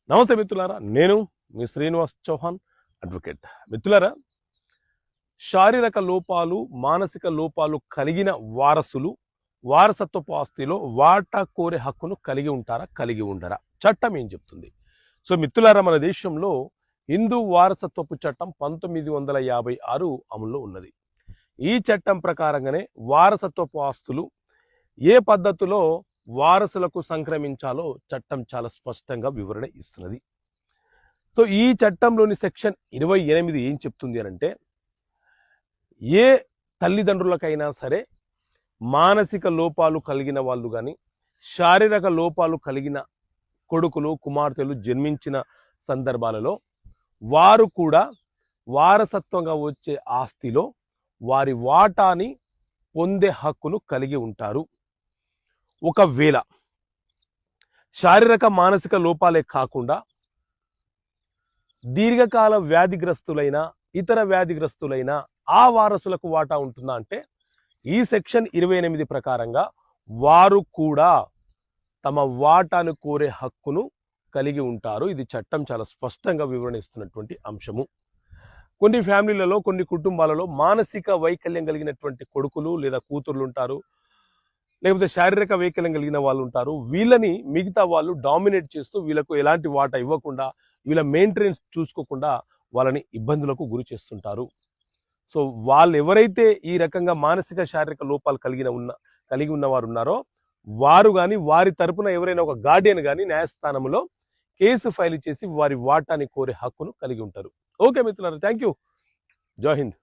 నమస్తే మిత్రులారా, నేను మీ శ్రీనివాస్ చౌహాన్ అడ్వకేట్. మిత్రులారా, శారీరక లోపాలు, మానసిక లోపాలు కలిగిన వారసులు వారసత్వపు ఆస్తిలో వాటా కోరే హక్కును కలిగి ఉంటారా, కలిగి ఉండరా? చట్టం ఏం చెప్తుంది? సో మిత్రులారా, మన దేశంలో హిందూ వారసత్వపు చట్టం 1956 అమల్లో ఉన్నది. ఈ చట్టం ప్రకారంగానే వారసత్వపు ఆస్తులు ఏ పద్ధతిలో వారసులకు సంక్రమించాలో చట్టం చాలా స్పష్టంగా వివరణ ఇస్తున్నది. సో ఈ చట్టంలోని సెక్షన్ 28 ఏం చెప్తుంది అంటే, ఏ తల్లిదండ్రులకైనా సరే మానసిక లోపాలు కలిగిన వాళ్ళు కానీ శారీరక లోపాలు కలిగిన కొడుకులు కుమార్తెలు జన్మించిన సందర్భాలలో వారు కూడా వారసత్వంగా వచ్చే ఆస్తిలో వారి వాటాని పొందే హక్కును కలిగి ఉంటారు. ఒకవేళ శారీరక మానసిక లోపాలే కాకుండా దీర్ఘకాల వ్యాధిగ్రస్తులైన ఇతర వ్యాధిగ్రస్తులైన ఆ వారసులకు వాటా ఉంటుందా అంటే, ఈ సెక్షన్ 28 ప్రకారంగా వారు కూడా తమ వాటాను కోరే హక్కును కలిగి ఉంటారు. ఇది చట్టం చాలా స్పష్టంగా వివరణిస్తున్నటువంటి అంశము. కొన్ని ఫ్యామిలీలలో, కొన్ని కుటుంబాలలో మానసిక వైకల్యం కలిగినటువంటి కొడుకులు లేదా కూతుర్లు ఉంటారు, లేకపోతే శారీరక వైకల్యం కలిగిన వాళ్ళు ఉంటారు. వీళ్ళని మిగతా వాళ్ళు డామినేట్ చేస్తూ వీళ్ళకు ఎలాంటి వాటా ఇవ్వకుండా, వీళ్ళ మెయింటెనెన్స్ చూసుకోకుండా వాళ్ళని ఇబ్బందులకు గురి చేస్తుంటారు. సో వాళ్ళు ఎవరైతే ఈ రకంగా మానసిక శారీరక లోపాలు కలిగి ఉన్న వారు ఉన్నారో వారు కానీ వారి తరపున ఎవరైనా ఒక గార్డియన్ కానీ న్యాయస్థానంలో కేసు ఫైల్ చేసి వారి వాటాని కోరే హక్కును కలిగి ఉంటారు. ఓకే మిత్రులారా, థ్యాంక్ యూ. జై హింద్.